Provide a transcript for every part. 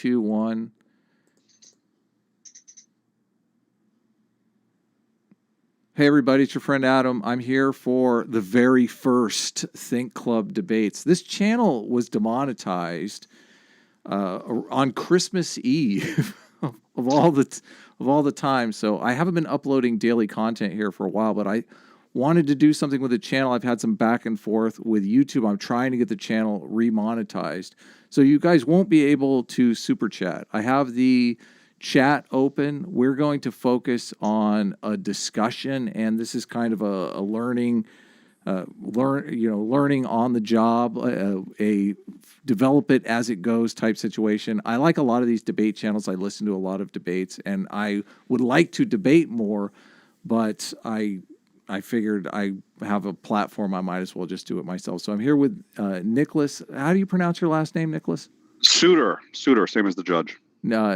2, 1. Hey everybody, it's your friend Adam. I'm here for the very first Think Club debates. This channel was demonetized on Christmas Eve of all the time. So I haven't been uploading daily content here for a while, but I wanted to do something with the channel. I've had some back and forth with YouTube. I'm trying to get the channel remonetized. So you guys won't be able to super chat. I have the chat open. We're going to focus on a discussion, and this is kind of a learning on the job, a develop it as it goes type situation. I like a lot of these debate channels. I listen to a lot of debates, and I would like to debate more, but I figured I have a platform. I might as well just do it myself. So I'm here with Nicholas. How do you pronounce your last name, Nicholas? Soutter, same as the judge.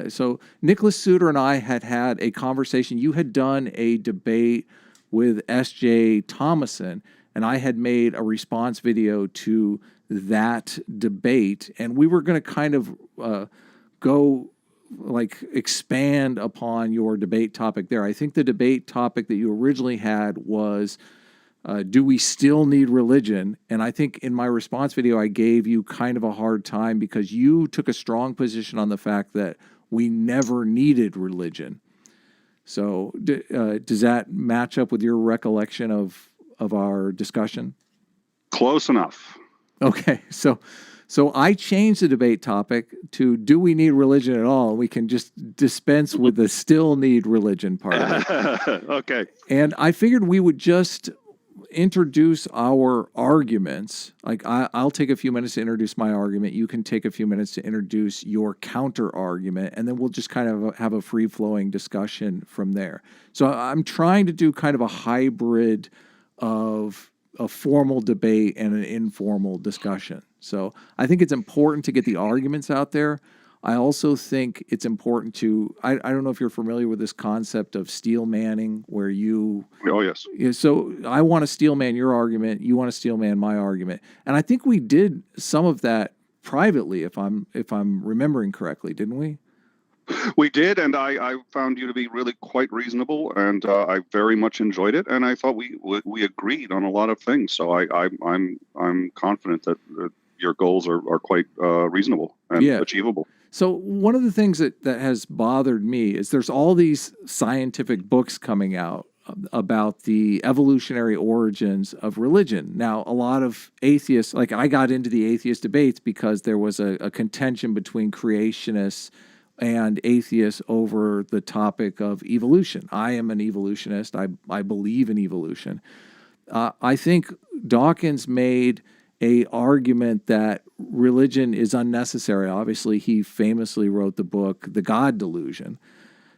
So Nicholas Soutter and I had a conversation. You had done a debate with S.J. Thomason, and I had made a response video to that debate, and we were going to kind of expand upon your debate topic there. I think the debate topic that you originally had was, do we still need religion? And I think in my response video, I gave you kind of a hard time because you took a strong position on the fact that we never needed religion. So does that match up with your recollection of our discussion? Close enough. Okay, so I changed the debate topic to, do we need religion at all? We can just dispense with the still need religion part of it. Okay. And I figured we would just introduce our arguments. Like I'll take a few minutes to introduce my argument. You can take a few minutes to introduce your counter argument, and then we'll just kind of have a free-flowing discussion from there. So I'm trying to do kind of a hybrid of a formal debate and an informal discussion. So I think it's important to get the arguments out there. I also think it's important to, I don't know if you're familiar with this concept of steel manning, where you... Oh, yes. So I want to steel man your argument, you want to steel man my argument. And I think we did some of that privately, if I'm remembering correctly, didn't we? We did, and I found you to be really quite reasonable, and I very much enjoyed it, and I thought we agreed on a lot of things. So I'm confident that your goals are quite reasonable and achievable. So one of the things that has bothered me is there's all these scientific books coming out about the evolutionary origins of religion. Now, a lot of atheists, like I got into the atheist debates because there was a contention between creationists and atheists over the topic of evolution. I am an evolutionist. I believe in evolution. I think Dawkins made a argument that religion is unnecessary. Obviously, he famously wrote the book, The God Delusion.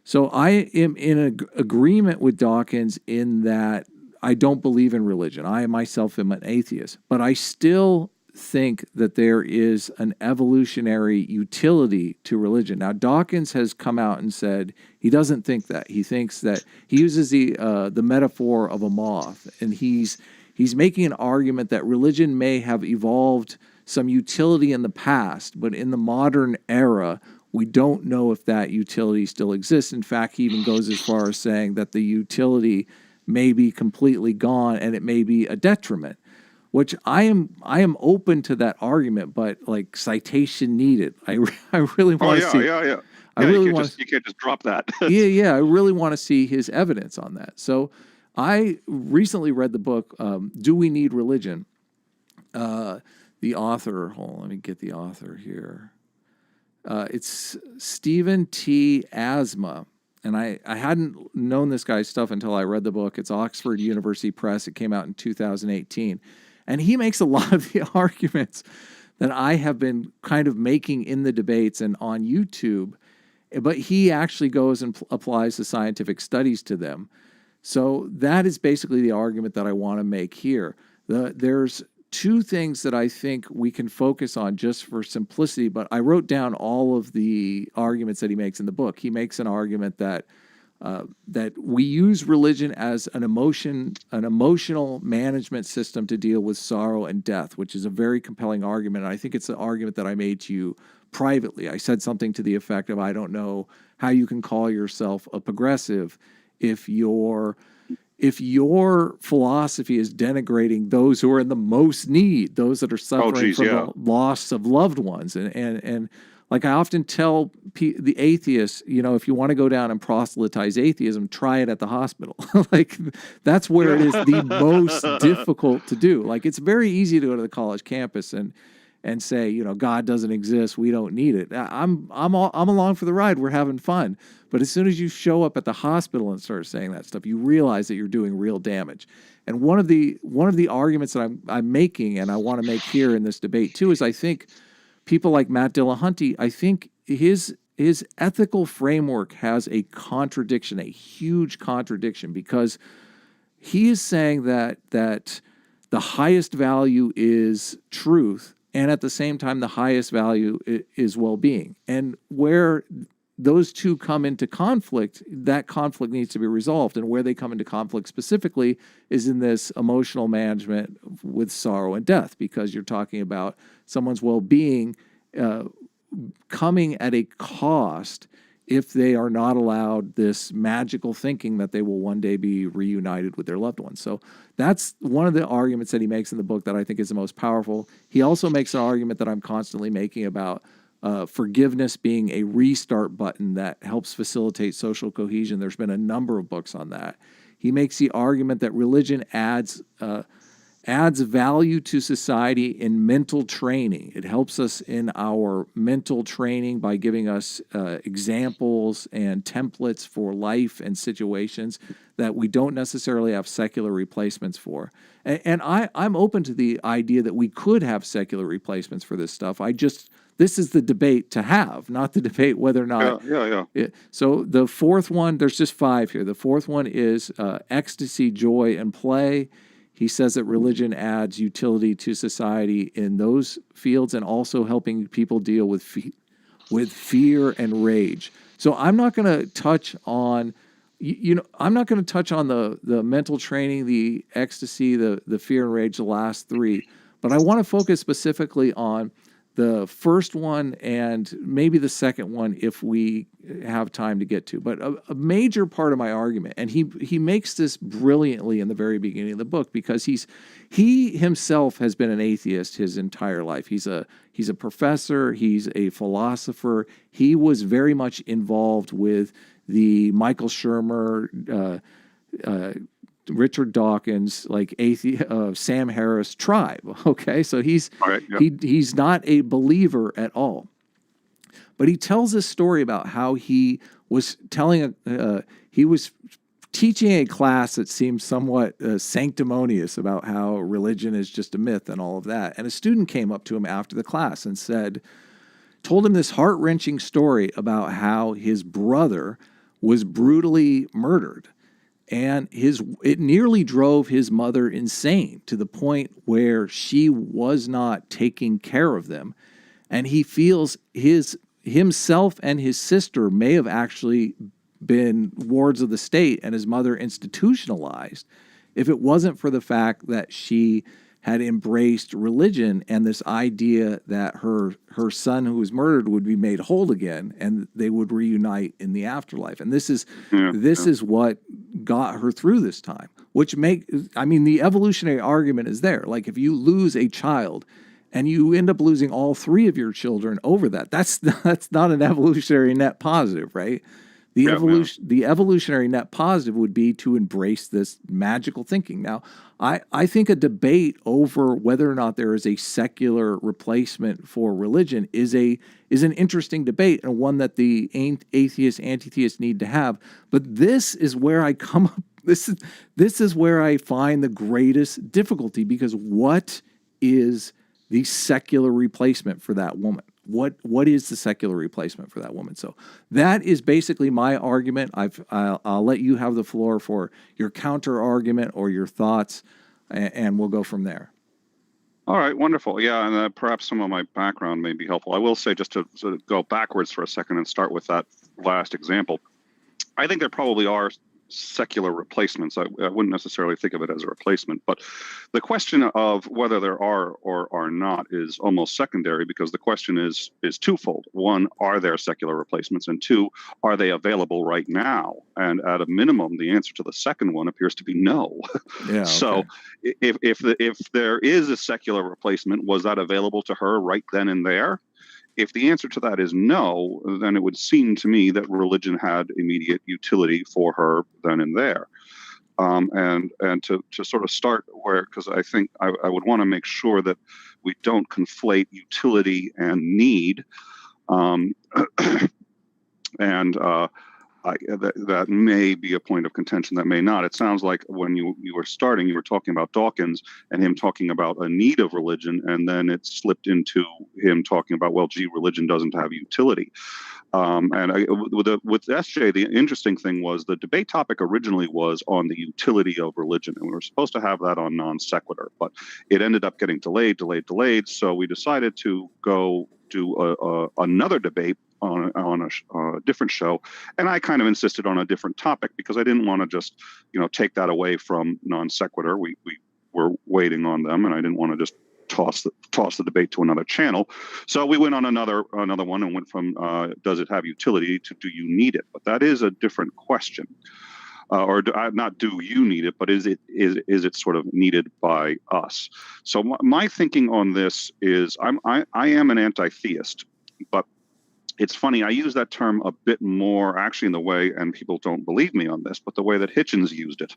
So I am in agreement with Dawkins in that I don't believe in religion. I myself am an atheist, but I still think that there is an evolutionary utility to religion. Now, Dawkins has come out and said he doesn't think that. He thinks that he uses the metaphor of a moth, and he's making an argument that religion may have evolved some utility in the past, but in the modern era, we don't know if that utility still exists. In fact, he even goes as far as saying that the utility may be completely gone and it may be a detriment, which I am open to that argument, but like citation needed. I really want to see. Yeah. You can't just drop that. yeah. I really want to see his evidence on that. So I recently read the book, Do We Need Religion? The author, hold on, let me get the author here. It's Stephen T. Asma. And I hadn't known this guy's stuff until I read the book. It's Oxford University Press. It came out in 2018. And he makes a lot of the arguments that I have been kind of making in the debates and on YouTube. But he actually goes and applies the scientific studies to them. So that is basically the argument that I want to make here. There's two things that I think we can focus on just for simplicity, but I wrote down all of the arguments that he makes in the book. He makes an argument that that we use religion as an emotional management system to deal with sorrow and death, which is a very compelling argument. And I think it's an argument that I made to you privately. I said something to the effect of, I don't know how you can call yourself a progressive if your philosophy is denigrating those who are in the most need, those that are suffering from the loss of loved ones. And like I often tell the atheists, if you want to go down and proselytize atheism, try it at the hospital. Like that's where it is the most difficult to do. Like it's very easy to go to the college campus and say, God doesn't exist, we don't need it. I'm along for the ride. We're having fun. But as soon as you show up at the hospital and start saying that stuff, you realize that you're doing real damage. And one of the arguments that I'm making, and I want to make here in this debate too, is I think people like Matt Dillahunty, I think his ethical framework has a contradiction, a huge contradiction, because he is saying that the highest value is truth, and at the same time, the highest value is well-being. And where those two come into conflict, that conflict needs to be resolved. And where they come into conflict specifically is in this emotional management with sorrow and death, because you're talking about someone's well-being coming at a cost if they are not allowed this magical thinking that they will one day be reunited with their loved ones. So that's one of the arguments that he makes in the book that I think is the most powerful. He also makes an argument that I'm constantly making about forgiveness being a restart button that helps facilitate social cohesion. There's been a number of books on that. He makes the argument that religion adds value to society in mental training. It helps us in our mental training by giving us examples and templates for life and situations that we don't necessarily have secular replacements for. And I'm open to the idea that we could have secular replacements for this stuff. This is the debate to have, not the debate whether or not. Yeah. So the fourth one, there's just 5 here. The fourth one is ecstasy, joy, and play. He says that religion adds utility to society in those fields and also helping people deal with fear and rage. So I'm not going to touch on, I'm not going to touch on the mental training, the ecstasy, the fear and rage, the last 3, but I want to focus specifically on the first one and maybe the second one if we have time to get to. But a major part of my argument, and he makes this brilliantly in the very beginning of the book, because he himself has been an atheist his entire life. He's a professor, he's a philosopher. He was very much involved with the Michael Shermer, Richard Dawkins, like Sam Harris tribe. Okay, so he's not a believer at all, but he tells this story about how he was he was teaching a class that seemed somewhat sanctimonious about how religion is just a myth and all of that. And a student came up to him after the class and told him this heart-wrenching story about how his brother was brutally murdered. And it nearly drove his mother insane to the point where she was not taking care of them. And he feels himself and his sister may have actually been wards of the state and his mother institutionalized if it wasn't for the fact that she had embraced religion and this idea that her son who was murdered would be made whole again and they would reunite in the afterlife. And this is what got her through this time, the evolutionary argument is there. Like if you lose a child and you end up losing all 3 of your children over that's not an evolutionary net positive, right? The evolutionary net positive would be to embrace this magical thinking. Now, I think a debate over whether or not there is a secular replacement for religion is an interesting debate, and one that the atheists, anti-theists need to have. But this is where I come up. This is where I find the greatest difficulty, because what is the secular replacement for that woman? What is the secular replacement for that woman? So that is basically my argument. I'll let you have the floor for your counter argument or your thoughts, and we'll go from there. All right, wonderful. Yeah, and perhaps some of my background may be helpful. I will say, just to sort of go backwards for a second and start with that last example. I think there probably are secular replacements. I wouldn't necessarily think of it as a replacement, but the question of whether there are or are not is almost secondary, because the question is twofold. One, are there secular replacements? And two, are they available right now? And at a minimum, the answer to the second one appears to be no. Yeah. So Okay. if there is a secular replacement, was that available to her right then and there? If the answer to that is no, then it would seem to me that religion had immediate utility for her then and there. And to sort of start where, because I think I would want to make sure that we don't conflate utility and need. Um, and that may be a point of contention, that may not. It sounds like when you were starting, you were talking about Dawkins and him talking about a need of religion, and then it slipped into him talking about, well, gee, religion doesn't have utility. With SJ, the interesting thing was the debate topic originally was on the utility of religion, and we were supposed to have that on non sequitur, but it ended up getting delayed. So we decided to go do another debate on a different show, and I kind of insisted on a different topic because I didn't want to just take that away from non sequitur. We were waiting on them, and I didn't want to just toss the debate to another channel. So we went on another one and went from does it have utility to do you need it? But that is a different question. Not do you need it, but is it sort of needed by us? So my thinking on this is I am an anti-theist, but it's funny, I use that term a bit more actually in the way, and people don't believe me on this, but the way that Hitchens used it.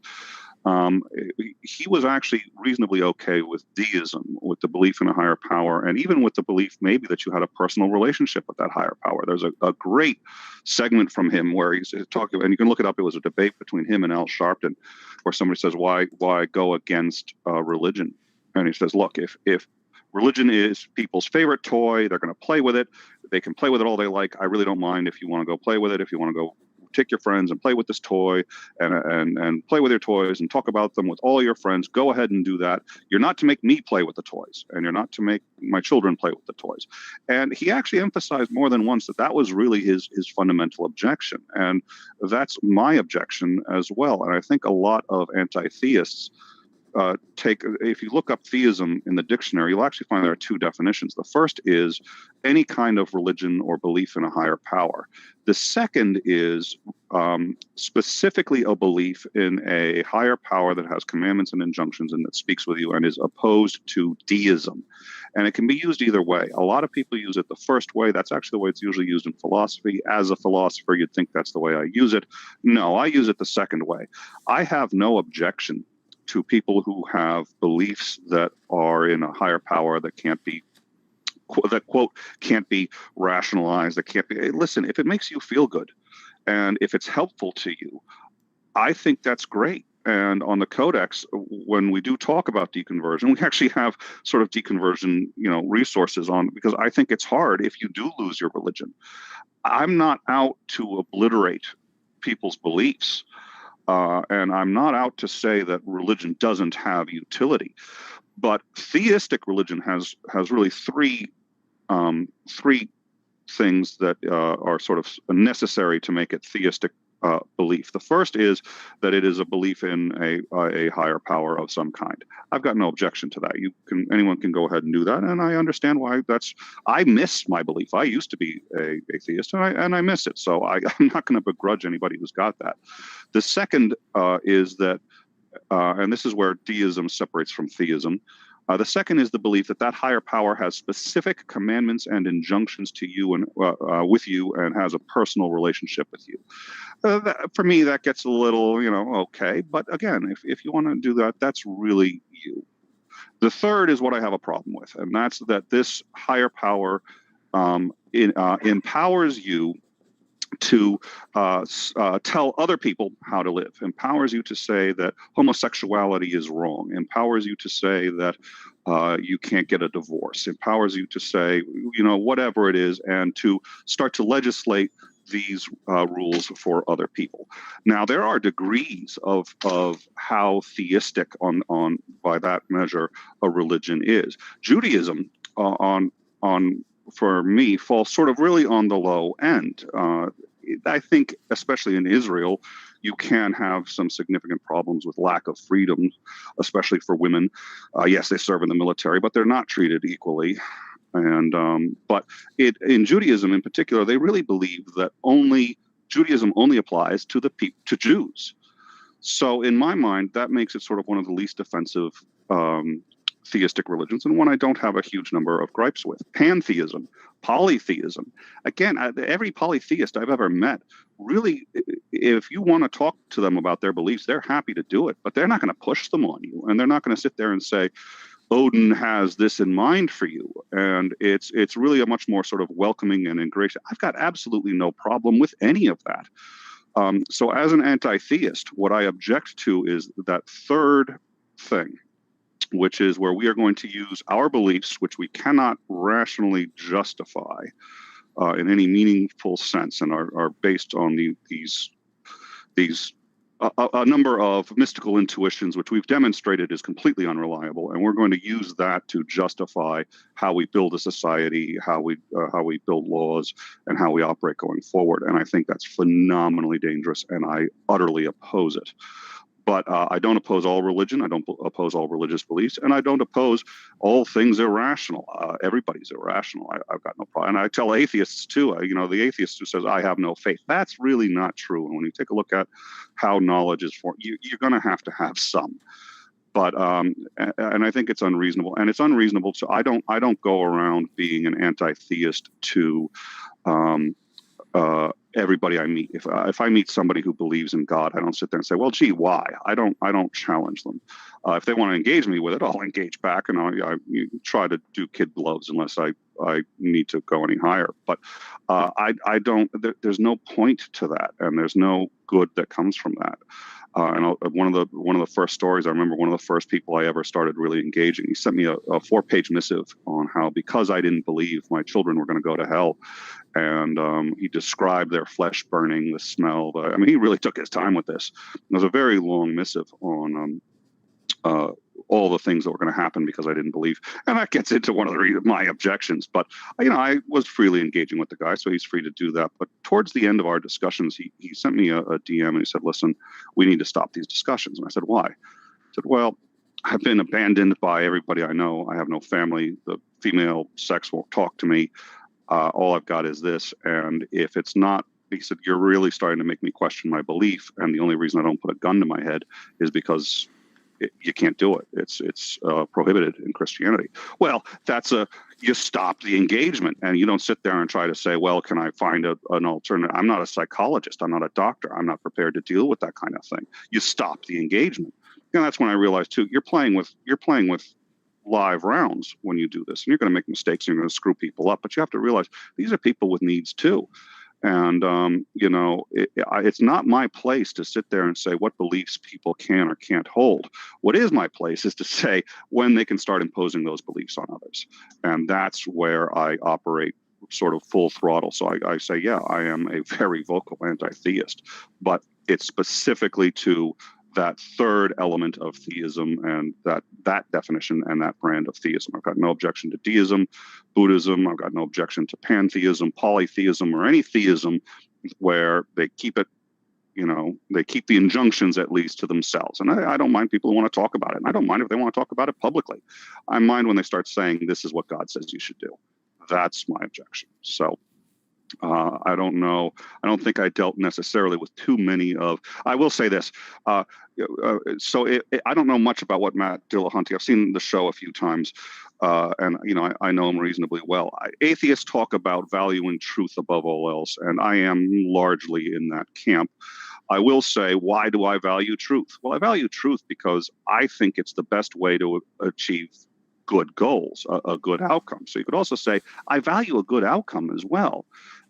He was actually reasonably okay with deism, with the belief in a higher power, and even with the belief maybe that you had a personal relationship with that higher power. There's a great segment from him where he's talking, and you can look it up. It was a debate between him and Al Sharpton, where somebody says, why go against religion? And he says, look, if religion is people's favorite toy, they're going to play with it. They can play with it all they like. I really don't mind if you want to go play with it. If you want to go take your friends and play with this toy and play with your toys and talk about them with all your friends, go ahead and do that. You're not to make me play with the toys, and you're not to make my children play with the toys. And he actually emphasized more than once that was really his fundamental objection. And that's my objection as well. And I think a lot of anti-theists if you look up theism in the dictionary, you'll actually find there are two definitions. The first is any kind of religion or belief in a higher power. The second is specifically a belief in a higher power that has commandments and injunctions and that speaks with you and is opposed to deism. And it can be used either way. A lot of people use it the first way. That's actually the way it's usually used in philosophy. As a philosopher, you'd think that's the way I use it. No, I use it the second way. I have no objection to people who have beliefs that are in a higher power that can't be, that quote, can't be rationalized, that can't be, listen, if it makes you feel good and if it's helpful to you, I think that's great. And on the Codex, when we do talk about deconversion, we actually have sort of deconversion, resources on, because I think it's hard if you do lose your religion. I'm not out to obliterate people's beliefs. And I'm not out to say that religion doesn't have utility, but theistic religion has really three things that are sort of necessary to make it theistic belief. The first is that it is a belief in a higher power of some kind. I've got no objection to that. Anyone can go ahead and do that, and I understand why I miss my belief. I used to be a theist, and I miss it. So I'm not going to begrudge anybody who's got that. The second is that, and this is where deism separates from theism. The second is the belief that higher power has specific commandments and injunctions to you and with you, and has a personal relationship with you. For me, that gets a little, okay. But again, if you want to do that, that's really you. The third is what I have a problem with, and that's that this higher power empowers you to tell other people how to live, empowers you to say that homosexuality is wrong, empowers you to say that you can't get a divorce, empowers you to say, whatever it is, and to start to legislate these rules for other people. Now, there are degrees of how theistic on by that measure a religion is. Judaism for me falls sort of really on the low end. I think, especially in Israel, you can have some significant problems with lack of freedom, especially for women. Yes, they serve in the military, but they're not treated equally. And but in Judaism in particular, they really believe that only Judaism only applies to to Jews. So in my mind, that makes it sort of one of the least offensive theistic religions, and one I don't have a huge number of gripes with. Pantheism, polytheism. Again, every polytheist I've ever met, really, if you want to talk to them about their beliefs, they're happy to do it, but they're not going to push them on you, and they're not going to sit there and say, Odin has this in mind for you. And it's really a much more sort of welcoming and gracious. I've got absolutely no problem with any of that. So as an anti-theist, what I object to is that third thing, which is where we are going to use our beliefs, which we cannot rationally justify in any meaningful sense, and are based on these a number of mystical intuitions, which we've demonstrated is completely unreliable, and we're going to use that to justify how we build a society, how we build laws, and how we operate going forward. And I think that's phenomenally dangerous, and I utterly oppose it. But I don't oppose all religion. I don't oppose all religious beliefs, and I don't oppose all things irrational. Everybody's irrational. I've got no problem. And I tell atheists too. The atheist who says I have no faith, that's really not true. And when you take a look at how knowledge is formed, you're going to have some. But and I think it's unreasonable, and it's unreasonable. So I don't go around being an anti-theist to everybody I meet. If I meet somebody who believes in God, I don't sit there and say, well, gee, why? I don't challenge them. If they want to engage me with it, I'll engage back, and I try to do kid gloves unless I need to go any higher. But I don't. There's no point to that, and there's no good that comes from that. And one of the first stories I remember, one of the first people I ever started really engaging, he sent me a 4-page missive on how, because I didn't believe, my children were going to go to hell. And he described their flesh burning, the smell. He really took his time with this. It was a very long missive on all the things that were going to happen because I didn't believe. And that gets into one of my objections. But, I was freely engaging with the guy, so he's free to do that. But towards the end of our discussions, he sent me a DM and he said, listen, we need to stop these discussions. And I said, why? He said, well, I've been abandoned by everybody I know. I have no family. The female sex won't talk to me. All I've got is this. And if it's not, he said, you're really starting to make me question my belief. And the only reason I don't put a gun to my head is because you can't do it. It's prohibited in Christianity. Well, you stop the engagement, and you don't sit there and try to say, well, can I find an alternative? I'm not a psychologist. I'm not a doctor. I'm not prepared to deal with that kind of thing. You stop the engagement. And that's when I realized too, you're playing with live rounds when you do this, and you're going to make mistakes and you're going to screw people up, but you have to realize these are people with needs too. And, it's not my place to sit there and say what beliefs people can or can't hold. What is my place is to say when they can start imposing those beliefs on others. And that's where I operate sort of full throttle. So I say, yeah, I am a very vocal anti-theist, but it's specifically to that third element of theism and that definition and that brand of theism. I've got no objection to deism, Buddhism. I've got no objection to pantheism, polytheism, or any theism where they keep it, they keep the injunctions at least to themselves. And I don't mind people who want to talk about it. And I don't mind if they want to talk about it publicly. I mind when they start saying this is what God says you should do. That's my objection. So I don't know. I don't think I dealt necessarily with too many of. I will say this. I don't know much about what Matt Dillahunty. I've seen the show a few times, and I know him reasonably well. Atheists talk about valuing truth above all else, and I am largely in that camp. I will say, why do I value truth? Well, I value truth because I think it's the best way to achieve good goals, a good outcome. So you could also say, I value a good outcome as well.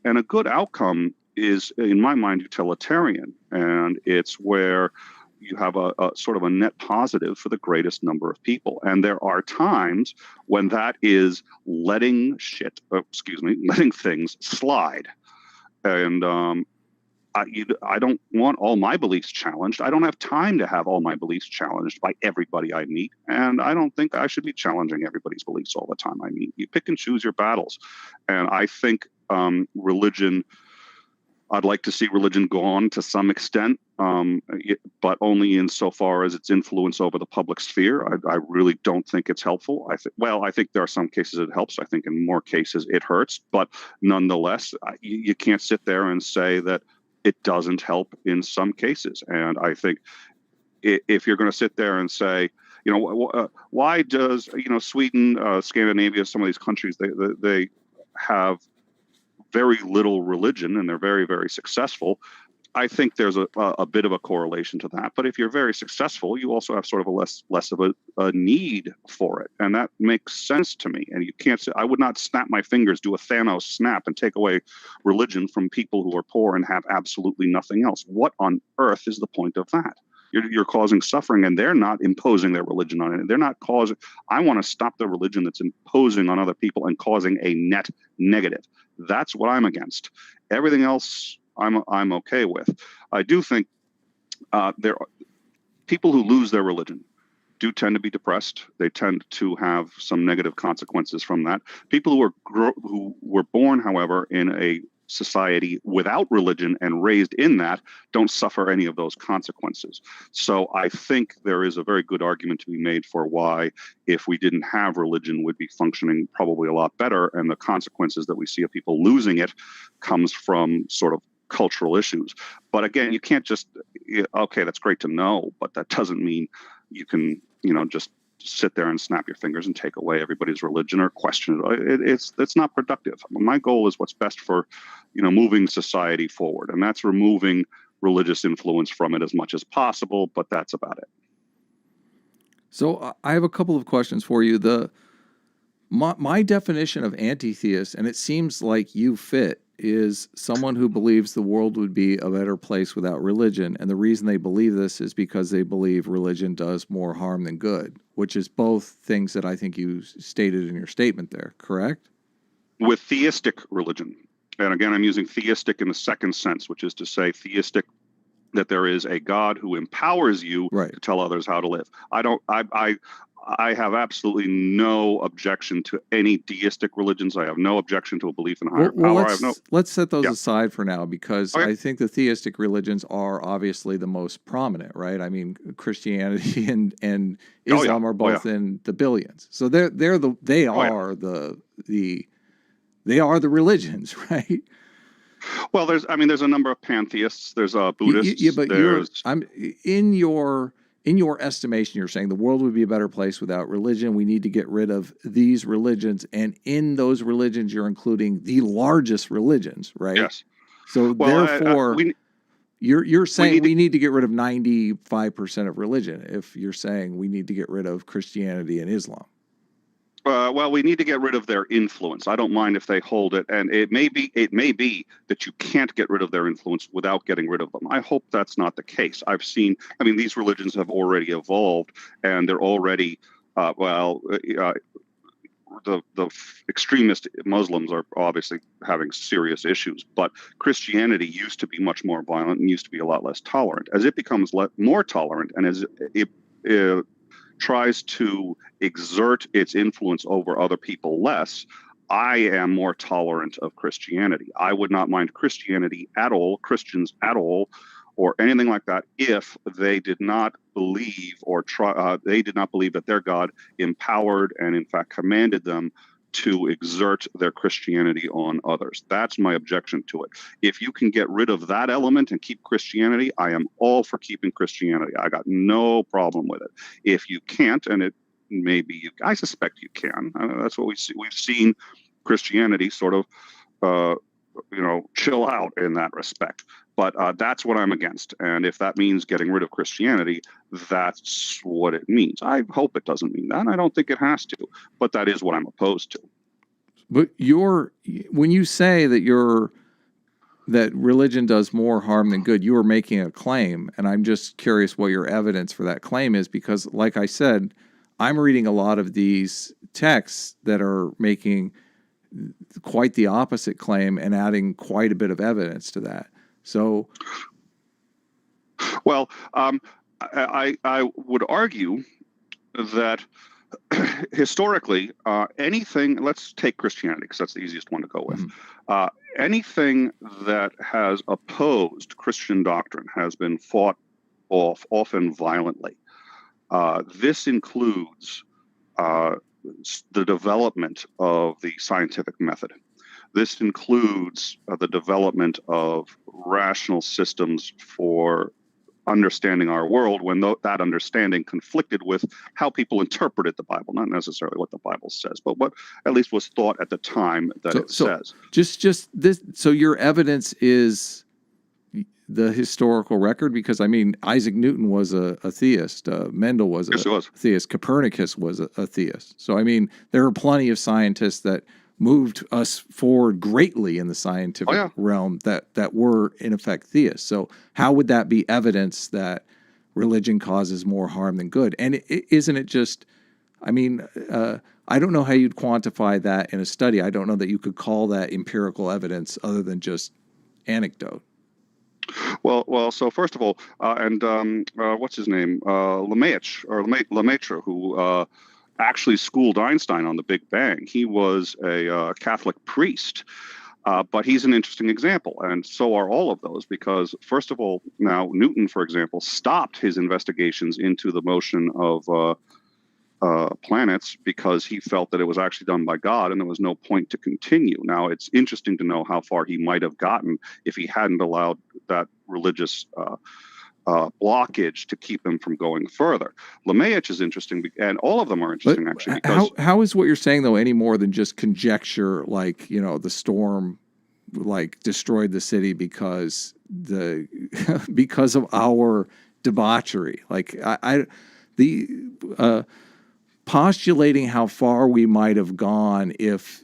And a good outcome is, in my mind, utilitarian. And it's where you have a sort of a net positive for the greatest number of people. And there are times when that is letting things slide. And I don't want all my beliefs challenged. I don't have time to have all my beliefs challenged by everybody I meet. And I don't think I should be challenging everybody's beliefs all the time I meet. You pick and choose your battles. And I think religion I'd like to see religion gone to some extent, but only insofar as its influence over the public sphere. I really don't think it's helpful. I think there are some cases it helps. I think in more cases it hurts. But nonetheless, you can't sit there and say that it doesn't help in some cases. And I think if you're going to sit there and say, why does Sweden, Scandinavia, some of these countries, they have very little religion and they're very, very successful. I think there's a bit of a correlation to that. But if you're very successful, you also have sort of a less of a need for it. And that makes sense to me. And you can't say, I would not snap my fingers, do a Thanos snap and take away religion from people who are poor and have absolutely nothing else. What on earth is the point of that? You're causing suffering, and they're not imposing their religion on it. They're not causing. I want to stop the religion that's imposing on other people and causing a net negative. That's what I'm against. Everything else, I'm okay with. I do think there are people who lose their religion do tend to be depressed. They tend to have some negative consequences from that. People who were born, however, in a society without religion and raised in that don't suffer any of those consequences. So I think there is a very good argument to be made for why, if we didn't have religion, would be functioning probably a lot better. And the consequences that we see of people losing it comes from sort of cultural issues. But again, you can't just, okay, that's great to know, but that doesn't mean you can, just sit there and snap your fingers and take away everybody's religion or question it. It's not productive. My goal is what's best for, moving society forward, and that's removing religious influence from it as much as possible. But that's about it. So I have a couple of questions for you. My definition of anti-theist, and it seems like you fit, is someone who believes the world would be a better place without religion. And the reason they believe this is because they believe religion does more harm than good, which is both things that I think you stated in your statement there, correct? With theistic religion, and again, I'm using theistic in the second sense, which is to say theistic, that there is a God who empowers you to tell others how to live. I have absolutely no objection to any deistic religions. I have no objection to a belief in higher power. Let's set those aside for now, because I think the theistic religions are obviously the most prominent, right? I mean, Christianity and Islam are both in the billions. So they are the religions, right? Well, there's a number of pantheists. There's Buddhists. Yeah, but in your estimation, you're saying the world would be a better place without religion. We need to get rid of these religions. And in those religions, you're including the largest religions, right? Yes. So therefore, you're saying we need to get rid of 95% of religion if you're saying we need to get rid of Christianity and Islam. Well, we need to get rid of their influence. I don't mind if they hold it, and it may be that you can't get rid of their influence without getting rid of them. I hope that's not the case. These religions have already evolved, and they're already, the extremist Muslims are obviously having serious issues, but Christianity used to be much more violent and used to be a lot less tolerant. As it becomes more tolerant, and as it tries to exert its influence over other people less, I am more tolerant of Christianity. I would not mind Christianity at all, Christians at all, or anything like that, if they did not believe they did not believe that their God empowered and in fact commanded them to exert their Christianity on others. That's my objection to it. If you can get rid of that element and keep Christianity, I am all for keeping Christianity. I got no problem with it. If you can't, and I suspect you can. That's what we see. We've seen Christianity sort of, chill out in that respect. But that's what I'm against. And if that means getting rid of Christianity, that's what it means. I hope it doesn't mean that. I don't think it has to. But that is what I'm opposed to. But when you say that religion does more harm than good, you are making a claim. And I'm just curious what your evidence for that claim is, because like I said, I'm reading a lot of these texts that are making quite the opposite claim and adding quite a bit of evidence to that. So, well, I would argue that Historically, anything, let's take Christianity because that's the easiest one to go with. Mhm. Anything that has opposed Christian doctrine has been fought off, often violently. This includes uh, the development of the scientific method. This includes the development of rational systems for understanding our world when that understanding conflicted with how people interpreted the Bible, not necessarily what the Bible says, but what at least was thought at the time that it So says. just this. So your evidence is the historical record, because I mean Isaac Newton was a theist, Mendel was Yes, a it was. theist, Copernicus was a theist. So I mean there are plenty of scientists that moved us forward greatly in the Oh, scientific yeah. realm that were in effect theists. So how would that be evidence that religion causes more harm than good? And isn't it just, I mean, I don't know how you'd quantify that in a study. I don't know that you could call that empirical evidence other than just anecdote. Well. So first of all, and what's his name? Lemaitre, who actually schooled Einstein on the Big Bang. He was a Catholic priest. But he's an interesting example, and so are all of those, because first of all, now Newton, for example, stopped his investigations into the motion of planets because he felt that it was actually done by God and there was no point to continue. Now, it's interesting to know how far he might have gotten if he hadn't allowed that religious blockage to keep him from going further. LeMaitre is interesting, and all of them are But interesting, actually, because how is what you're saying though any more than just conjecture? Like, you know, the storm like destroyed the city because the because of our debauchery. Like I the postulating how far we might have gone if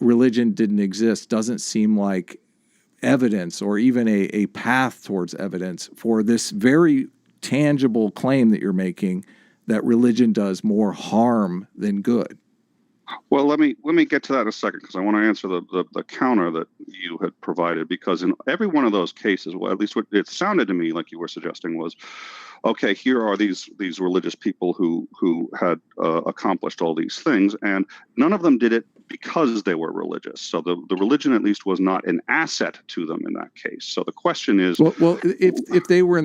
religion didn't exist doesn't seem like evidence or even a path towards evidence for this very tangible claim that you're making that religion does more harm than good. Well, let me get to that in a second, because I want to answer the counter that you had provided, because in every one of those cases, well, at least what it sounded to me like you were suggesting was, okay, here are these religious people who had accomplished all these things, and none of them did it because they were religious. So the religion at least was not an asset to them in that case. So the question is, Well, if they were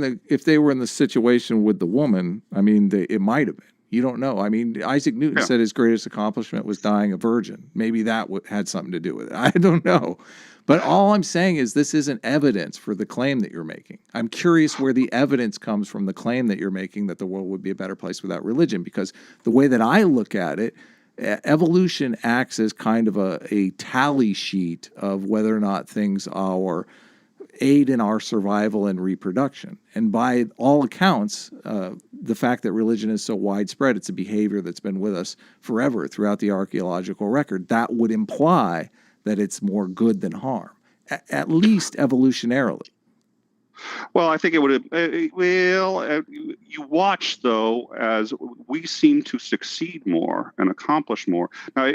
in the situation with the woman, I mean, it might have been. You don't know. I mean, Isaac Newton yeah, said his greatest accomplishment was dying a virgin. Maybe that had something to do with it. I don't know. But all I'm saying is this isn't evidence for the claim that you're making. I'm curious where the evidence comes from the claim that you're making that the world would be a better place without religion, because the way that I look at it, evolution acts as kind of a tally sheet of whether or not things are aid in our survival and reproduction. And by all accounts, the fact that religion is so widespread, it's a behavior that's been with us forever throughout the archaeological record, that would imply that it's more good than harm, at least evolutionarily. well, I think it would have. You watch, though, as we seem to succeed more and accomplish more. Now,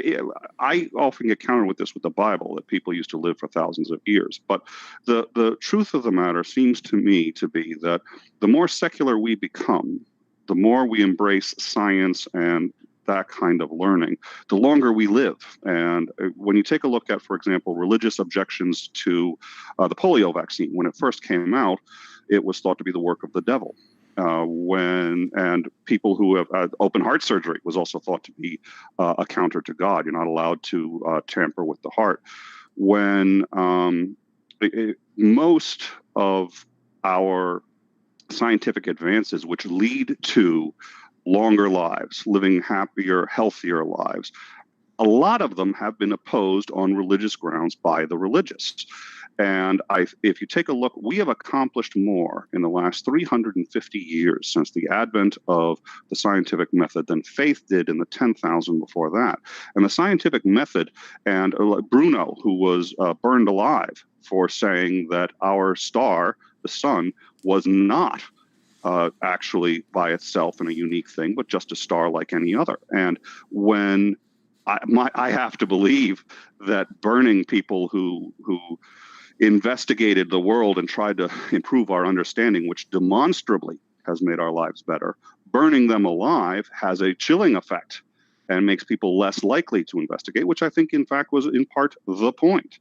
I often get countered with this with the Bible, that people used to live for thousands of years. But the truth of the matter seems to me to be that the more secular we become, the more we embrace science and that kind of learning, the longer we live. And when you take a look at, for example, religious objections to the polio vaccine, when it first came out, it was thought to be the work of the devil. And people who have had open heart surgery was also thought to be a counter to God. You're not allowed to tamper with the heart. When most of our scientific advances, which lead to longer lives, living happier, healthier lives, a lot of them have been opposed on religious grounds by the religious. And if you take a look, we have accomplished more in the last 350 years since the advent of the scientific method than faith did in the 10,000 before that. And the scientific method, and Bruno, who was burned alive for saying that our star, the sun, was not actually by itself and a unique thing, but just a star like any other. And when I have to believe that burning people who investigated the world and tried to improve our understanding, which demonstrably has made our lives better, burning them alive has a chilling effect and makes people less likely to investigate, which I think, in fact, was in part the point.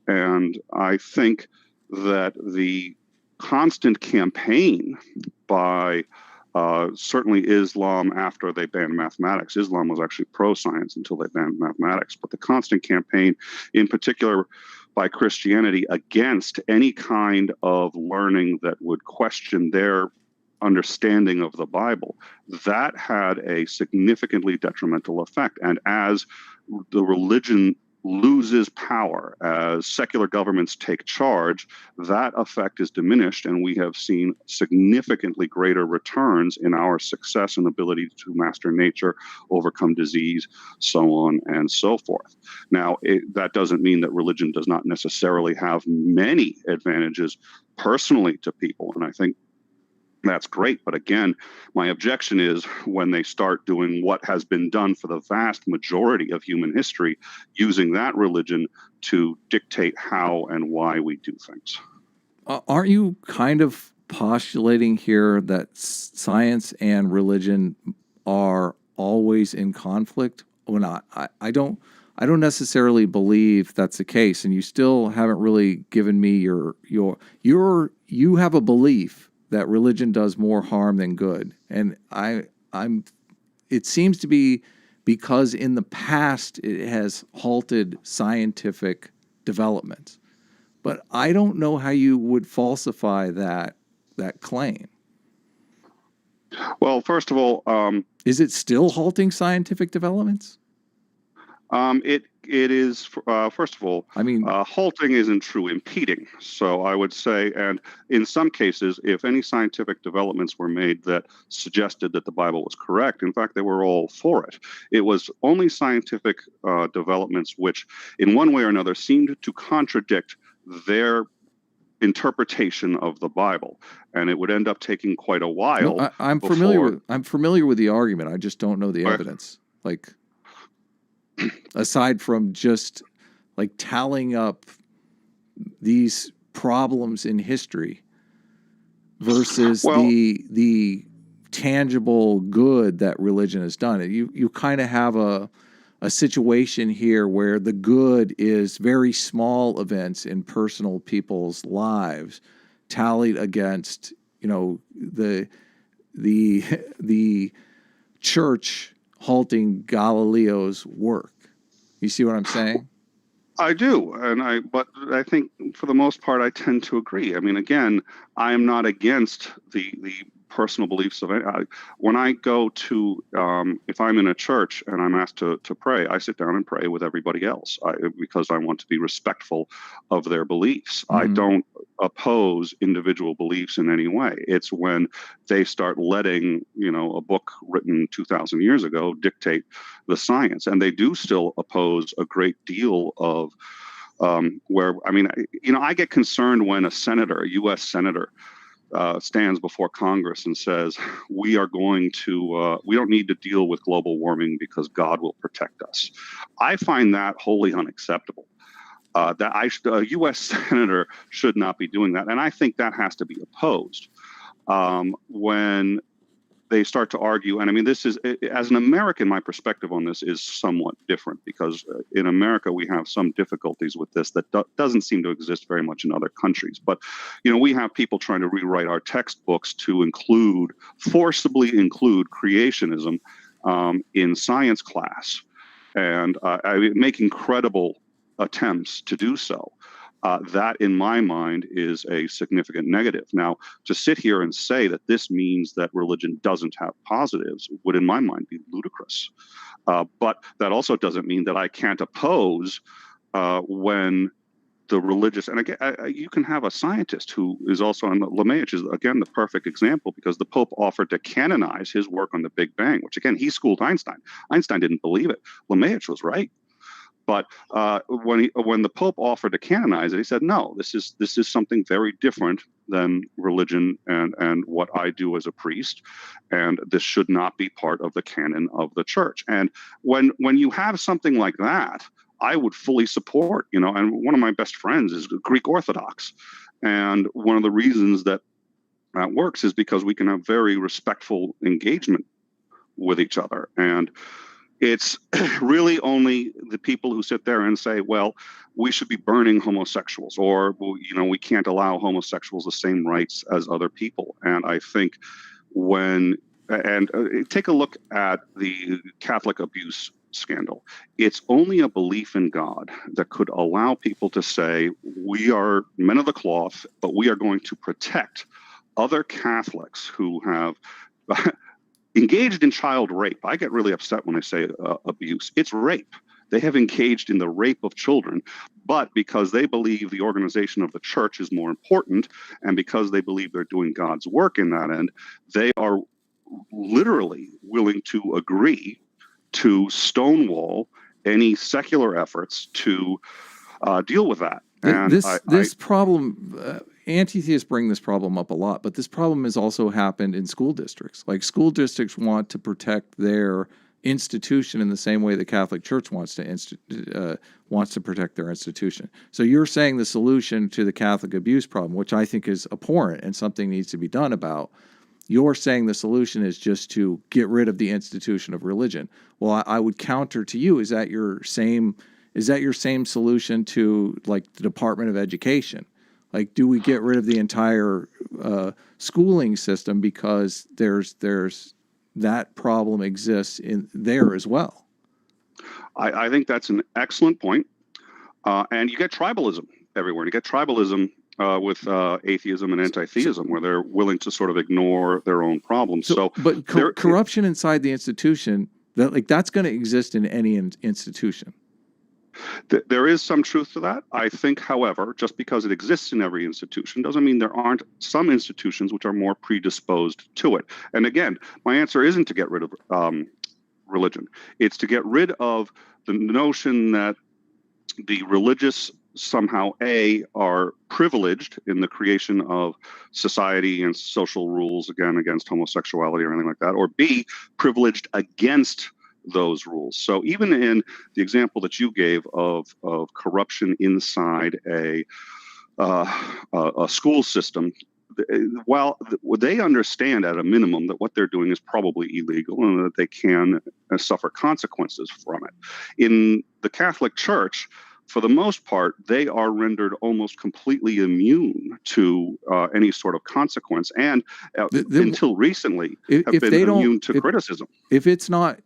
And I think that the constant campaign by certainly Islam after they banned mathematics. Islam was actually pro-science until they banned mathematics. But the constant campaign, in particular by Christianity, against any kind of learning that would question their understanding of the Bible, that had a significantly detrimental effect. And as the religion loses power, as secular governments take charge, that effect is diminished, and we have seen significantly greater returns in our success and ability to master nature, overcome disease, so on and so forth. Now, that doesn't mean that religion does not necessarily have many advantages personally to people, and I think that's great. But again, my objection is when they start doing what has been done for the vast majority of human history, using that religion to dictate how and why we do things. Aren't you kind of postulating here that science and religion are always in conflict? Well, not. I don't necessarily believe that's the case, and you still haven't really given me you have a belief that religion does more harm than good. And it seems to be because in the past it has halted scientific development. But I don't know how you would falsify that claim. Well, first of all, is it still halting scientific developments? It is, first of all, I mean, halting isn't true, impeding. So I would say, and in some cases, if any scientific developments were made that suggested that the Bible was correct, in fact, they were all for it. It was only scientific developments which, in one way or another, seemed to contradict their interpretation of the Bible, and it would end up taking quite a while. No, I'm familiar with the argument. I just don't know the evidence. Like, aside from just like tallying up these problems in history versus the tangible good that religion has done. You kind of have a situation here where the good is very small events in personal people's lives tallied against, the church halting Galileo's work. You see what I'm saying? I do, but I think for the most part I tend to agree. I mean, again, I am not against the personal beliefs of when I go to if I'm in a church and I'm asked to pray, I sit down and pray with everybody else because I want to be respectful of their beliefs. Mm-hmm. I don't oppose individual beliefs in any way. It's when they start letting a book written 2,000 years ago dictate the science, and they do still oppose a great deal of I get concerned when a U.S. senator stands before Congress and says, we don't need to deal with global warming because God will protect us. I find that wholly unacceptable. A U.S. senator should not be doing that. And I think that has to be opposed. When they start to argue, and I mean, this is, as an American, my perspective on this is somewhat different because in America, we have some difficulties with this that doesn't seem to exist very much in other countries. But, we have people trying to rewrite our textbooks to forcibly include creationism in science class and make incredible attempts to do so. That, in my mind, is a significant negative. Now, to sit here and say that this means that religion doesn't have positives would, in my mind, be ludicrous. But that also doesn't mean that I can't oppose when the religious, and again, you can have a scientist who is also, and LeMaitre is, again, the perfect example because the Pope offered to canonize his work on the Big Bang, which, again, he schooled Einstein. Einstein didn't believe it. LeMaitre was right. But when the Pope offered to canonize it, he said, no, this is something very different than religion and what I do as a priest, and this should not be part of the canon of the church. And when you have something like that, I would fully support, and one of my best friends is Greek Orthodox. And one of the reasons that works is because we can have very respectful engagement with each other. And It's really only the people who sit there and say, well, we should be burning homosexuals, or, we can't allow homosexuals the same rights as other people. And I think when, and take a look at the Catholic abuse scandal. It's only a belief in God that could allow people to say, we are men of the cloth, but we are going to protect other Catholics who have engaged in child rape. I get really upset when I say abuse. It's rape. They have engaged in the rape of children, but because they believe the organization of the church is more important, and because they believe they're doing God's work in that end, they are literally willing to agree to stonewall any secular efforts to deal with that. And this problem, anti-theists bring this problem up a lot, but this problem has also happened in school districts. Like, school districts want to protect their institution in the same way the Catholic Church wants to protect their institution. So you're saying the solution to the Catholic abuse problem, which I think is abhorrent and something needs to be done about, you're saying the solution is just to get rid of the institution of religion. Well, I would counter to you, is that your same solution to, like, the Department of Education? Like, do we get rid of the entire schooling system because there's that problem exists in there as well? I think that's an excellent point. And you get tribalism everywhere. You get tribalism with atheism and anti-theism, where they're willing to sort of ignore their own problems. But corruption inside the institution, that's going to exist in any institution. There is some truth to that. I think, however, just because it exists in every institution doesn't mean there aren't some institutions which are more predisposed to it. And again, my answer isn't to get rid of religion. It's to get rid of the notion that the religious somehow are privileged in the creation of society and social rules, again, against homosexuality or anything like that, or B, privileged against those rules. So even in the example that you gave of corruption inside a school system, while they understand at a minimum that what they're doing is probably illegal and that they can suffer consequences from it. In the Catholic Church, for the most part, they are rendered almost completely immune to any sort of consequence, and until recently, have been immune to criticism. If it's not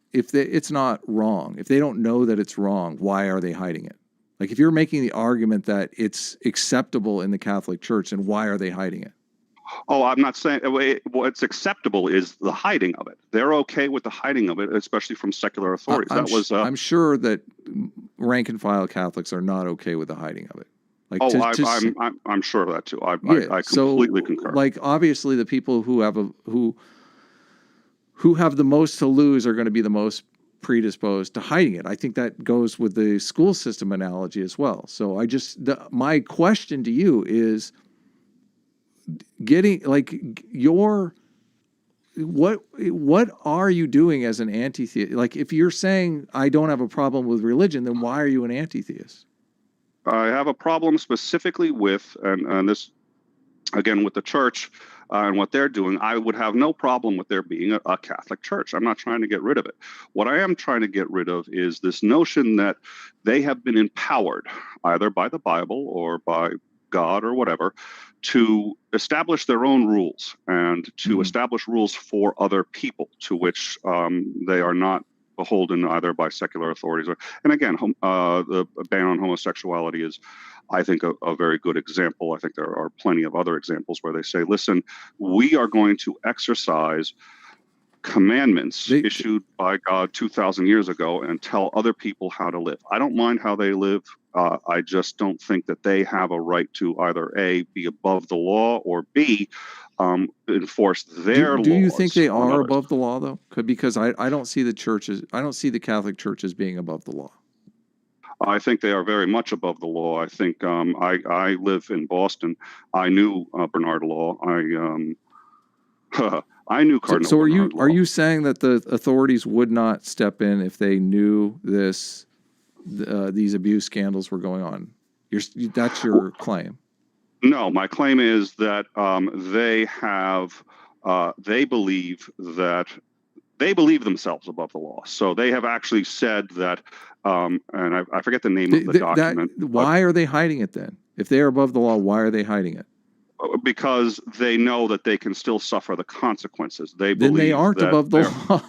wrong, if they don't know that it's wrong, why are they hiding it? Like, if you're making the argument that it's acceptable in the Catholic Church, then why are they hiding it? Oh, I'm not saying what's acceptable is the hiding of it. They're okay with the hiding of it, especially from secular authorities. I'm sure that rank and file Catholics are not okay with the hiding of it. Like, I'm sure of that too. I completely concur. Like, obviously, the people who have the most to lose are going to be the most predisposed to hiding it. I think that goes with the school system analogy as well. So my question to you is, what are you doing as an anti-theist? Like, if you're saying I don't have a problem with religion, then why are you an anti-theist? I have a problem specifically with, and this, again, with the church and what they're doing. I would have no problem with there being a Catholic Church. I'm not trying to get rid of it. What I am trying to get rid of is this notion that they have been empowered either by the Bible or by God or whatever to establish their own rules and to establish rules for other people, to which they are not beholden either by secular authorities or. And again, the ban on homosexuality is, I think, a very good example. I think there are plenty of other examples where they say, listen, we are going to exercise commandments issued by God 2,000 years ago and tell other people how to live. I don't mind how they live. I just don't think that they have a right to either A, be above the law, or B, enforce their laws. Do you think they are above the law, though? Because I don't see the Catholic Church as being above the law. I think they are very much above the law. I think I live in Boston. I knew Bernard Law. I knew Cardinal. So are you saying that the authorities would not step in if they knew these abuse scandals were going on? That's your claim. No, my claim is that they believe that they believe themselves above the law. So they have actually said that, and I forget the name of the document. Why are they hiding it then? If they are above the law, why are they hiding it? Because they know that they can still suffer the consequences. They Then they believe aren't that above the law.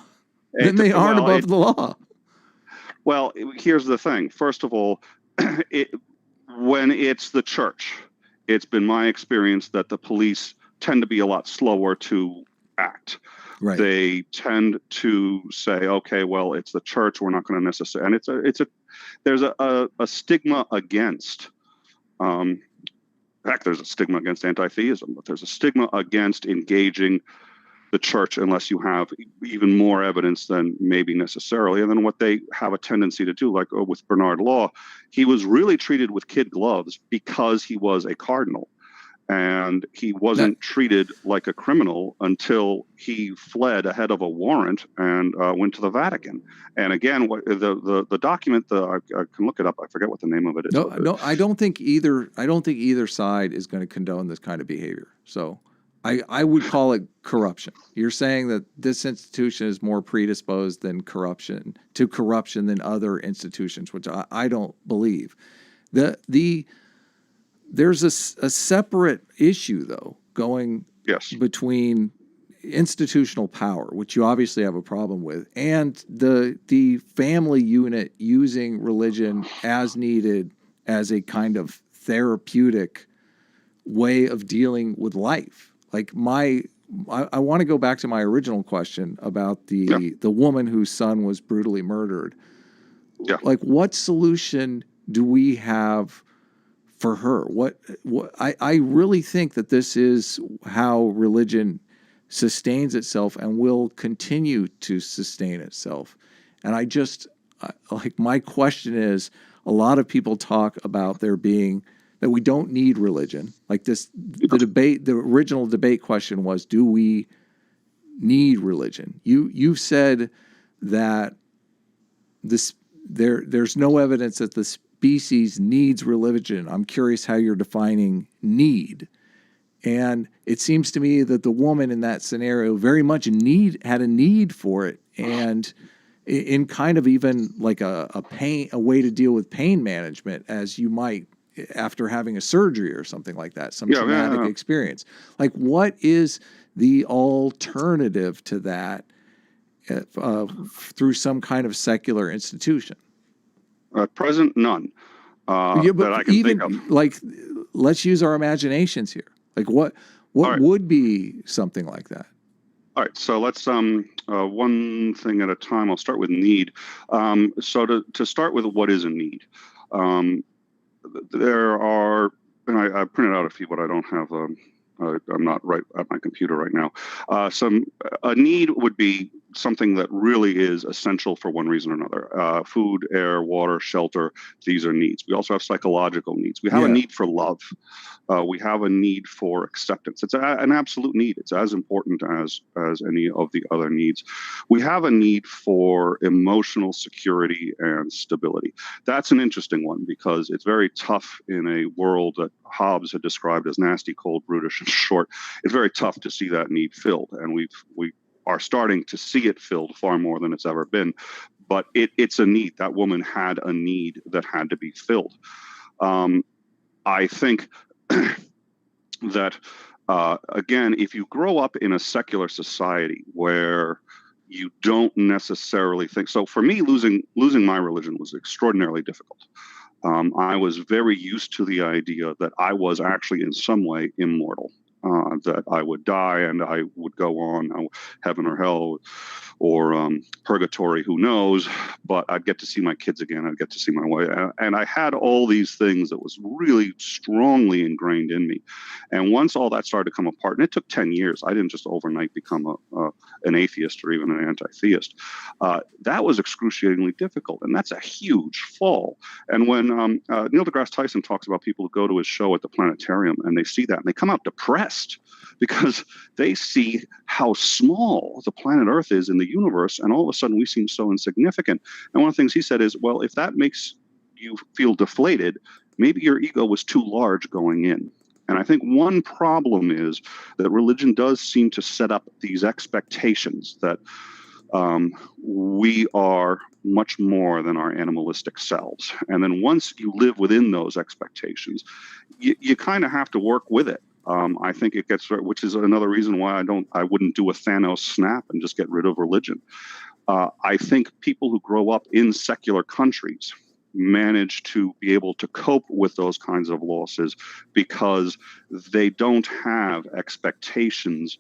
Then they aren't above the law. Well, here's the thing. First of all, when it's the church, it's been my experience that the police tend to be a lot slower to act. Right. They tend to say, okay, well, it's the church. We're not going to necessarily, and there's a stigma against, in fact, there's a stigma against anti-theism, but there's a stigma against engaging the church unless you have even more evidence than maybe necessarily. And then what they have a tendency to do, like with Bernard Law, he was really treated with kid gloves because he was a cardinal. And he wasn't treated like a criminal until he fled ahead of a warrant and went to the Vatican. And again, the document, I can look it up. I forget what the name of it is. No, I don't think either side is going to condone this kind of behavior. So I would call it corruption. You're saying that this institution is more predisposed to corruption than other institutions, which I don't believe. There's a separate issue, though, going between institutional power, which you obviously have a problem with, and the family unit using religion as needed as a kind of therapeutic way of dealing with life. Like I want to go back to my original question about the woman whose son was brutally murdered. Yeah. Like, what solution do we have for her? I really think that this is how religion sustains itself and will continue to sustain itself. And my question is, a lot of people talk about there being that we don't need religion. Like the original debate question was, do we need religion? You've said that there's no evidence that the species needs religion. I'm curious how you're defining need. And it seems to me that the woman in that scenario very much had a need for it, and in kind of even like a way to deal with pain management, as you might after having a surgery or something like that, some traumatic experience. Like, what is the alternative to that through some kind of secular institution? At present, none. That I can think of. Like, let's use our imaginations here. Like, what would be something like that? All right, so let's one thing at a time. I'll start with need. So to start with, what is a need? There are, and I printed out a few, but I don't have. I'm not right at my computer right now. A need would be something that really is essential for one reason or another. Food, air, water, shelter, these are needs. We also have psychological needs. We have a need for love. We have a need for acceptance. It's an absolute need. It's as important as any of the other needs. We have a need for emotional security and stability. That's an interesting one because it's very tough in a world that Hobbes had described as nasty, cold, brutish, and short. It's very tough to see that need filled, and we are starting to see it filled far more than it's ever been. But it's a need. That woman had a need that had to be filled. I think that, again, if you grow up in a secular society where you don't necessarily think, so for me, losing my religion was extraordinarily difficult. I was very used to the idea that I was actually in some way immortal. That I would die and I would go on heaven or hell or purgatory, who knows, but I'd get to see my kids again. I'd get to see my wife. And I had all these things that was really strongly ingrained in me. And once all that started to come apart, and it took 10 years, I didn't just overnight become an atheist or even an anti-theist. That was excruciatingly difficult. And that's a huge fall. And when Neil deGrasse Tyson talks about people who go to his show at the planetarium and they see that and they come out depressed because they see how small the planet Earth is in the universe, and all of a sudden we seem so insignificant. And one of the things he said is, well, if that makes you feel deflated, maybe your ego was too large going in. And I think one problem is that religion does seem to set up these expectations that We are much more than our animalistic selves. And then once you live within those expectations, you kind of have to work with it. I think it gets, which is another reason why I wouldn't do a Thanos snap and just get rid of religion. I think people who grow up in secular countries manage to be able to cope with those kinds of losses because they don't have expectations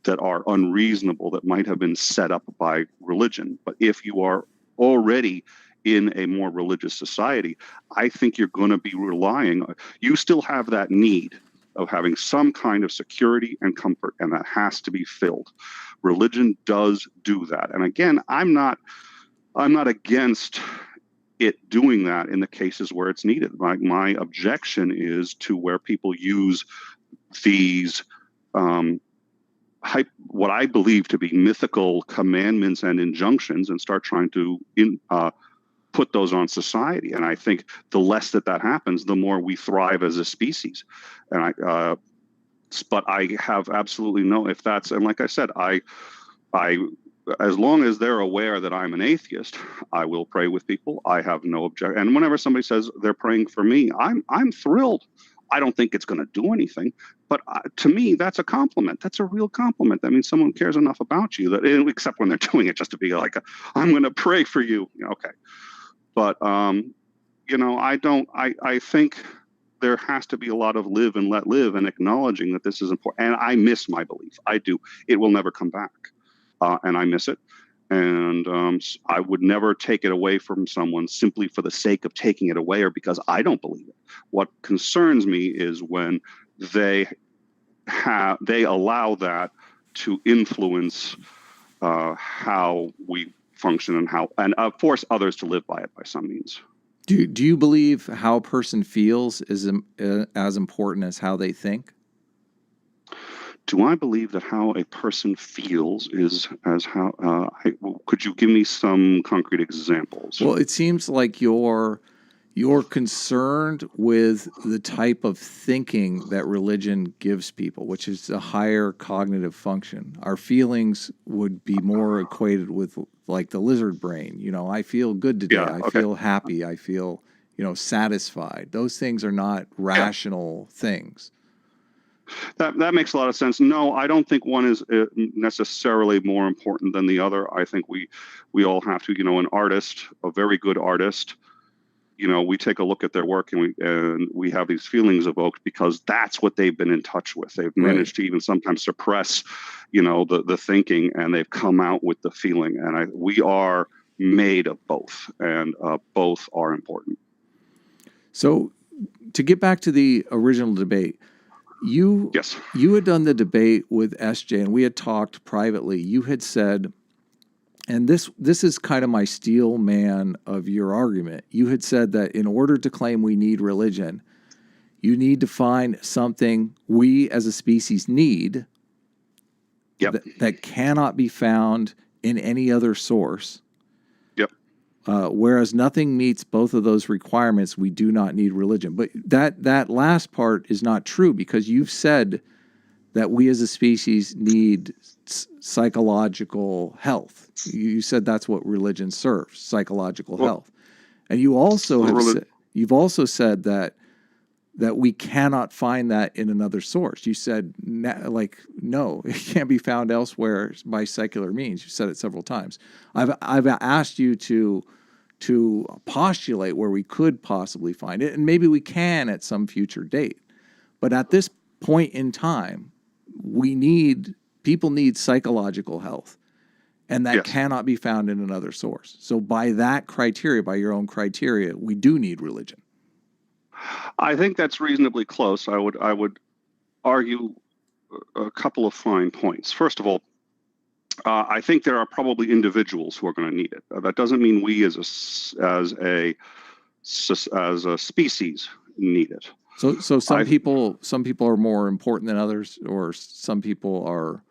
that are unreasonable that might have been set up by religion. But if you are already in a more religious society, I think you're going to be relying, you still have that need of having some kind of security and comfort, and that has to be filled. Religion does do that. And again, I'm not against it doing that in the cases where it's needed. My objection is to where people use these what I believe to be mythical commandments and injunctions and start trying to put those on society. And I think the less that happens, the more we thrive as a species. And but I have absolutely if that's, and like I said, I as long as they're aware that I'm an atheist, I will pray with people. I have no objection. And whenever somebody says they're praying for me, I'm thrilled. I don't think it's going to do anything, but to me, that's a compliment. That's a real compliment. That means someone cares enough about you that, except when they're doing it just to be like, I'm going to pray for you. Okay. But, I think there has to be a lot of live and let live and acknowledging that this is important. And I miss my belief. I do. It will never come back. And I miss it. And I would never take it away from someone simply for the sake of taking it away or because I don't believe it. What concerns me is when they allow that to influence how we function and force others to live by it by some means. Do you believe how a person feels is as important as how they think? Do I believe that how a person feels is as how? Could you give me some concrete examples? Well, it seems like you're concerned with the type of thinking that religion gives people, which is a higher cognitive function. Our feelings would be more equated with like the lizard brain. I feel good today. Yeah, I feel happy. I feel, satisfied. Those things are not rational things. That makes a lot of sense. No, I don't think one is necessarily more important than the other. I think we all have to, an artist, a very good artist, we take a look at their work and we have these feelings evoked because that's what they've been in touch with. They've managed to even sometimes suppress, the thinking, and they've come out with the feeling. And we are made of both, and both are important. So to get back to the original debate, you had done the debate with SJ, and we had talked privately. You had said, and this is kind of my steel man of your argument. You had said that in order to claim we need religion, you need to find something we as a species need that cannot be found in any other source. Whereas nothing meets both of those requirements, we do not need religion. But that last part is not true, because you've said that we as a species need psychological health. You said that's what religion serves, psychological health. And you also you've also said that we cannot find that in another source. You said, no, it can't be found elsewhere by secular means. You said it several times. I've asked you to postulate where we could possibly find it, and maybe we can at some future date. But at this point in time, people need psychological health, and that cannot be found in another source. So by that criteria, by your own criteria, we do need religion. I think that's reasonably close. I would argue a couple of fine points. First of all, I think there are probably individuals who are going to need it. That doesn't mean we as a species need it. So some people are more important than others, or some people are.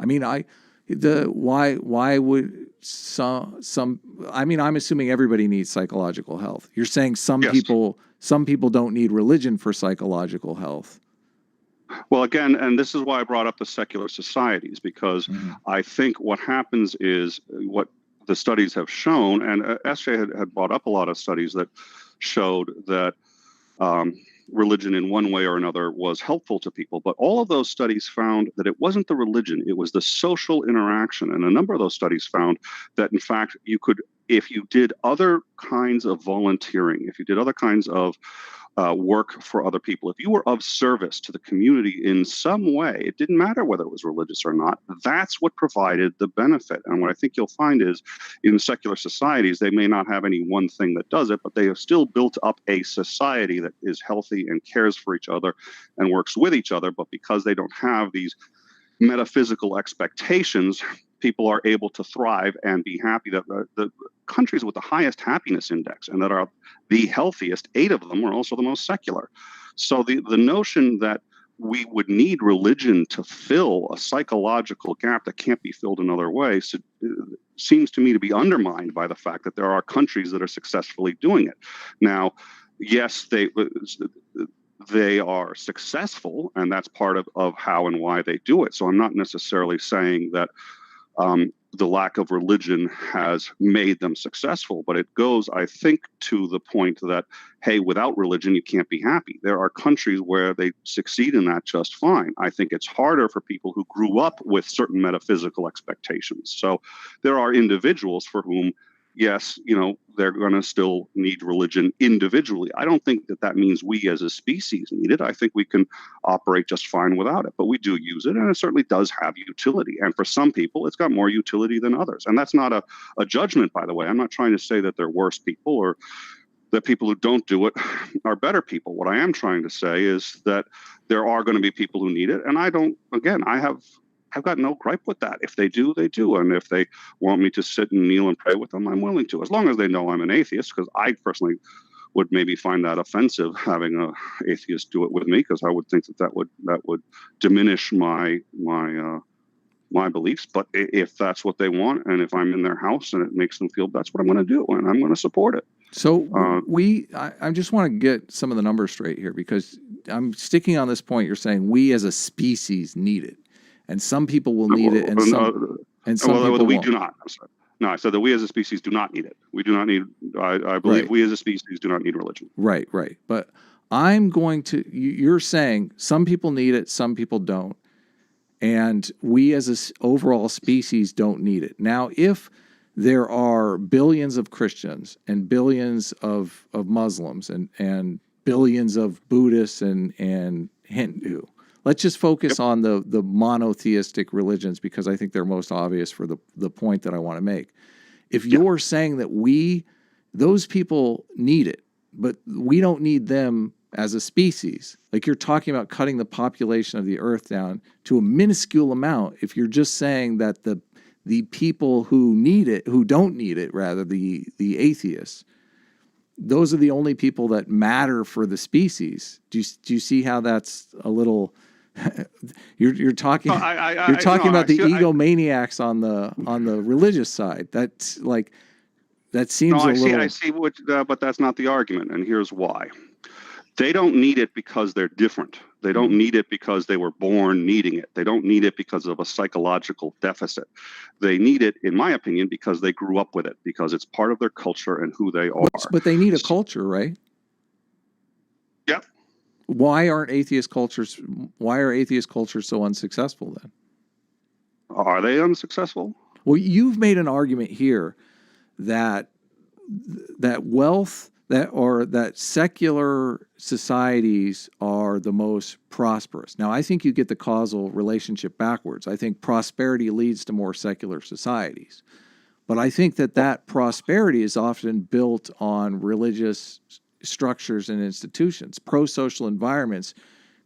I mean, why would some? I mean, I'm assuming everybody needs psychological health. You're saying some people don't need religion for psychological health. Well, again, and this is why I brought up the secular societies, because Hmm. I think what happens is what the studies have shown, and SJ had brought up a lot of studies that showed that um, religion in one way or another was helpful to people. But all of those studies found that it wasn't the religion, it was the social interaction. And a number of those studies found that, in fact, you could, if you did other kinds of volunteering, if you did other kinds of work for other people, if you were of service to the community in some way, it didn't matter whether it was religious or not, that's what provided the benefit. And what I think you'll find is in secular societies, they may not have any one thing that does it, but they have still built up a society that is healthy and cares for each other and works with each other. But because they don't have these metaphysical expectations, people are able to thrive and be happy. That the countries with the highest happiness index and that are the healthiest, 8 of them are also the most secular. So the notion that we would need religion to fill a psychological gap that can't be filled another way seems to me to be undermined by the fact that there are countries that are successfully doing it. Now, yes, they are successful, and that's part of how and why they do it. So I'm not necessarily saying that the lack of religion has made them successful, but it goes, I think, to the point that, hey, without religion, you can't be happy. There are countries where they succeed in that just fine. I think it's harder for people who grew up with certain metaphysical expectations. So there are individuals for whom, yes, they're going to still need religion individually. I don't think that means we as a species need it. I think we can operate just fine without it, but we do use it, and it certainly does have utility. And for some people, it's got more utility than others. And that's not a judgment, by the way. I'm not trying to say that they're worse people or that people who don't do it are better people. What I am trying to say is that there are going to be people who need it. And I've got no gripe with that. If they do, they do. And if they want me to sit and kneel and pray with them, I'm willing to, as long as they know I'm an atheist, because I personally would maybe find that offensive, having an atheist do it with me, because I would think that would diminish my beliefs. But if that's what they want, and if I'm in their house and it makes them feel, that's what I'm going to do, and I'm going to support it. So I just want to get some of the numbers straight here, because I'm sticking on this point. You're saying we as a species need it, and some people will need it, and some people we won't. do not. No, I said that we as a species do not need it. We do not need. I believe we as a species do not need religion. Right. But I'm going to. You're saying some people need it, some people don't, and we as an overall species don't need it. Now, if there are billions of Christians and billions of Muslims and billions of Buddhists and Hindu. Let's just focus on the monotheistic religions, because I think they're most obvious for the point that I want to make. If you're saying that those people need it, but we don't need them as a species, like you're talking about cutting the population of the earth down to a minuscule amount, if you're just saying that the people who need it, who don't need it, rather, the atheists, those are the only people that matter for the species. Do you see how that's a little? You're talking about the egomaniacs on the religious side. That's like that seems a little. I see what, but that's not the argument, and here's why. They don't need it because they're different. They don't need it because they were born needing it. They don't need it because of a psychological deficit. They need it, in my opinion, because they grew up with it, because it's part of their culture and who they are. But they need a culture, right? Yeah. Why are atheist cultures so unsuccessful then? Are they unsuccessful? Well, you've made an argument here that wealth, that secular societies are the most prosperous. Now, I think you get the causal relationship backwards. I think prosperity leads to more secular societies. But I think that prosperity is often built on religious structures and institutions. Pro-social environments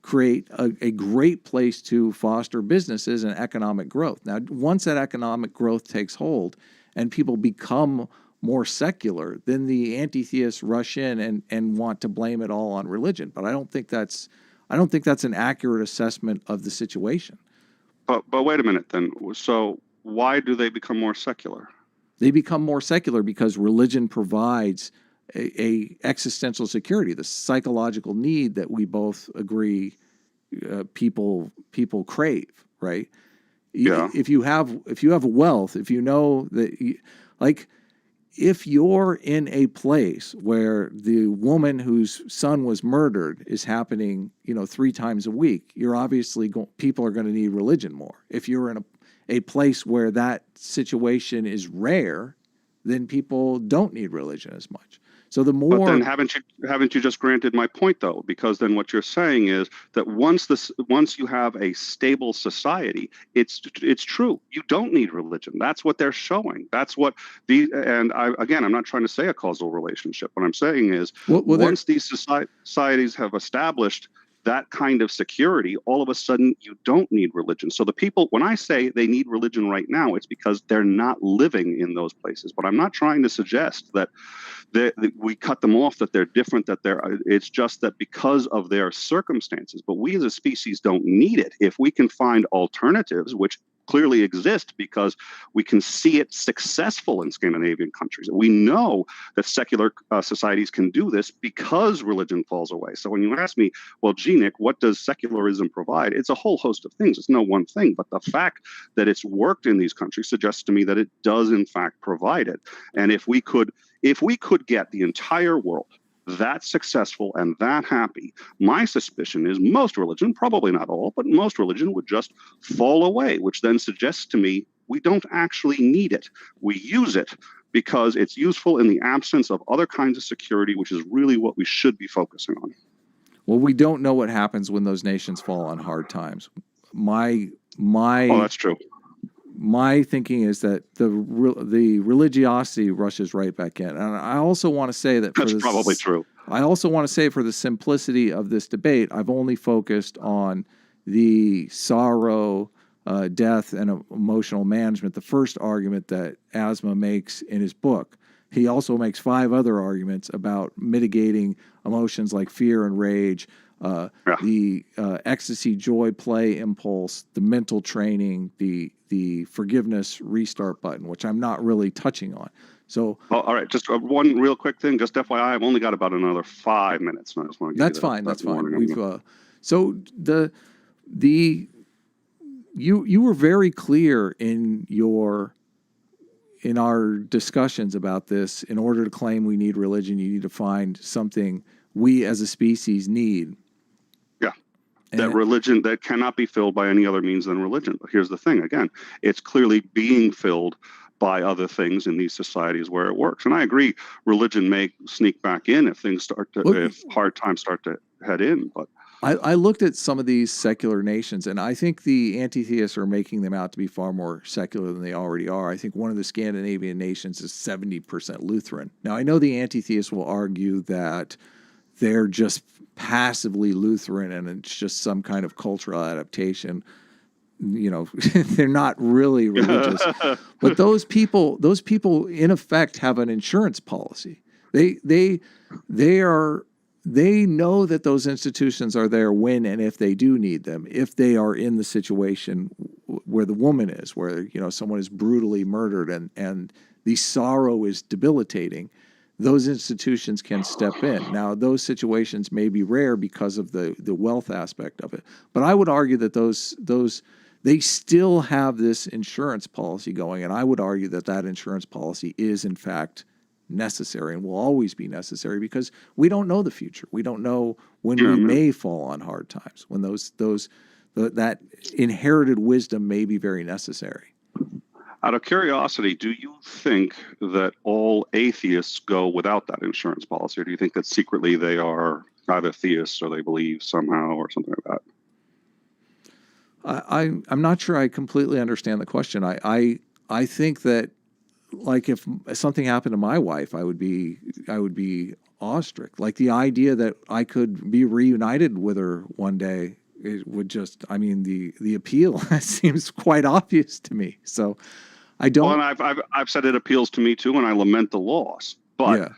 create a great place to foster businesses and economic growth. Now, once that economic growth takes hold and people become more secular, then the anti-theists rush in and want to blame it all on religion. But I don't think that's an accurate assessment of the situation. But wait a minute then. So why do they become more secular? They become more secular because religion provides a existential security, the psychological need that we both agree people crave, right? Yeah. If you have wealth, if you know that, like, if you're in a place where the woman whose son was murdered is happening, 3 times a week, you're obviously people are going to need religion more. If you're in a place where that situation is rare, then people don't need religion as much. So the But then more, haven't you just granted my point though? Because then what you're saying is that once you have a stable society, it's true. You don't need religion. That's what they're showing. That's what I'm not trying to say a causal relationship. What I'm saying is once these societies have established that kind of security, all of a sudden you don't need religion. So the people, when I say they need religion right now, it's because they're not living in those places. But I'm not trying to suggest that we cut them off, that they're different, it's just that because of their circumstances. But we as a species don't need it. If we can find alternatives, which clearly exist because we can see it successful in Scandinavian countries. We know that secular societies can do this because religion falls away. So when you ask me, well, gee, Nick, what does secularism provide? It's a whole host of things. It's no one thing. But the fact that it's worked in these countries suggests to me that it does, in fact, provide it. And if we could get the entire world that successful and that happy, my suspicion is most religion, probably not all, but most religion would just fall away, which then suggests to me we don't actually need it. We use it because it's useful in the absence of other kinds of security, which is really what we should be focusing on. Well, we don't know what happens when those nations fall on hard times. Oh, that's true. My thinking is that the religiosity rushes right back in. And I also want to say that that's probably true. I also want to say, for the simplicity of this debate, I've only focused on the sorrow, death, and emotional management, the first argument that Asma makes in his book. He also makes 5 other arguments about mitigating emotions like fear and rage, the ecstasy, joy, play impulse, the mental training, the forgiveness restart button, which I'm not really touching on. So, all right, just one real quick thing, just FYI, I've only got about another 5 minutes. So I just want to give that's fine. That's fine. So you were very clear in our discussions about this. In order to claim we need religion, you need to find something we as a species need. Yeah. That religion that cannot be filled by any other means than religion. But here's the thing, again, it's clearly being filled by other things in these societies where it works. And I agree, religion may sneak back in if if hard times start to head in. But I looked at some of these secular nations, and I think the anti-theists are making them out to be far more secular than they already are. I think one of the Scandinavian nations is 70% Lutheran. Now, I know the anti-theists will argue that they're just passively Lutheran and it's just some kind of cultural adaptation. They're not really religious. But those people in effect have an insurance policy. They know that those institutions are there when and if they do need them, if they are in the situation where the woman is, where someone is brutally murdered and the sorrow is debilitating. Those institutions can step in. Now, those situations may be rare because of the wealth aspect of it, but I would argue that they still have this insurance policy going, and I would argue that insurance policy is in fact necessary and will always be necessary because we don't know the future. We don't know when we may fall on hard times, when that inherited wisdom may be very necessary. Out of curiosity, do you think that all atheists go without that insurance policy, or do you think that secretly they are either theists or they believe somehow or something like that? I'm not sure I completely understand the question. I think that, like, if something happened to my wife, I would be awestruck. Like, the idea that I could be reunited with her one day, it would just, the appeal seems quite obvious to me. So I don't. Well, and I've said it appeals to me too, and I lament the loss. But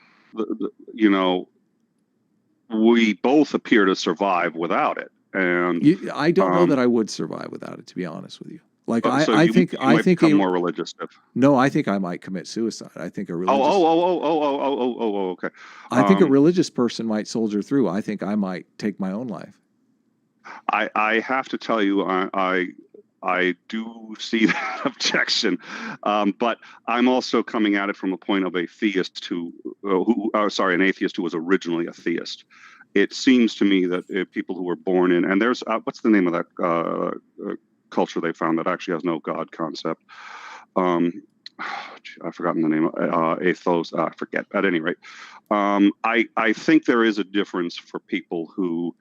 we both appear to survive without it, and I don't know that I would survive without it. To be honest with you, like so I think become more religious. No, I think I might commit suicide. I think a religious. Okay. I think a religious person might soldier through. I think I might take my own life. I have to tell you, I do see that objection, but I'm also coming at it from a point of a theist sorry, an atheist who was originally a theist. It seems to me that people who were born in, and there's what's the name of that culture they found that actually has no God concept? I've forgotten the name. Athos. I forget. At any rate, I think there is a difference for people who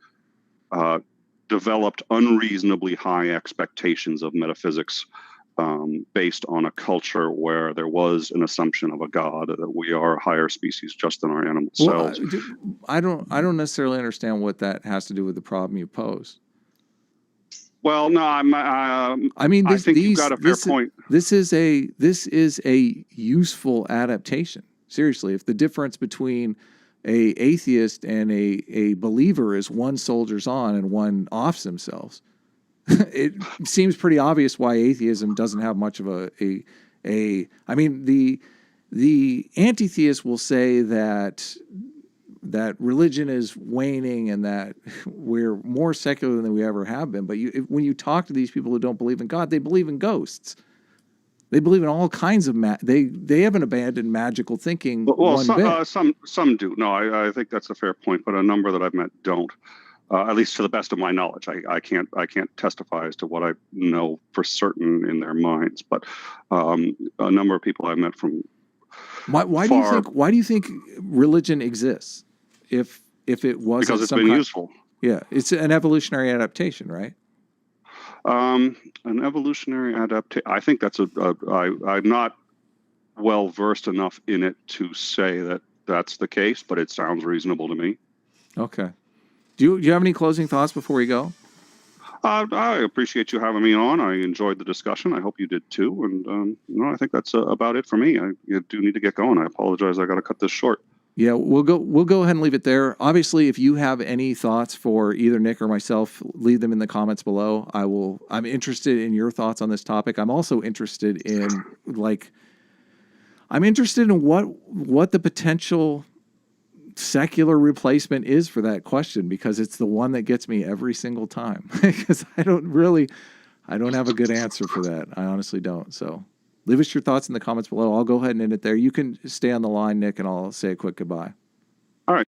developed unreasonably high expectations of metaphysics based on a culture where there was an assumption of a god, that we are a higher species just than our animal Well, selves. I don't necessarily understand what that has to do with the problem you pose. Well, no, I mean, I think you've got a fair point. This is a useful adaptation. Seriously, if the difference between a atheist and a believer is one soldiers on and one offs themselves, it seems pretty obvious why atheism doesn't have much of I mean, the anti-theist will say that religion is waning and that we're more secular than we ever have been. But when you talk to these people who don't believe in God, they believe in ghosts. They believe in all kinds of they haven't abandoned magical thinking Well, one bit. some do. No, I think that's a fair point, but a number that I've met don't. At least to the best of my knowledge, I can't testify as to what I know for certain in their minds. But a number of people I've met from why do you think religion exists? If it wasn't because it's been useful. Yeah, it's an evolutionary adaptation, right? An evolutionary adaptation. I think that's I'm not well versed enough in it to say that that's the case, but it sounds reasonable to me. Okay. Do you have any closing thoughts before we go? I appreciate you having me on. I enjoyed the discussion. I hope you did too. And I think that's about it for me. You do need to get going. I apologize. I got to cut this short. Yeah, we'll go ahead and leave it there. Obviously, if you have any thoughts for either Nick or myself, leave them in the comments below. I'm interested in your thoughts on this topic. I'm also interested in what the potential secular replacement is for that question, because it's the one that gets me every single time. Because I don't have a good answer for that. I honestly don't. So leave us your thoughts in the comments below. I'll go ahead and end it there. You can stay on the line, Nick, and I'll say a quick goodbye. All right.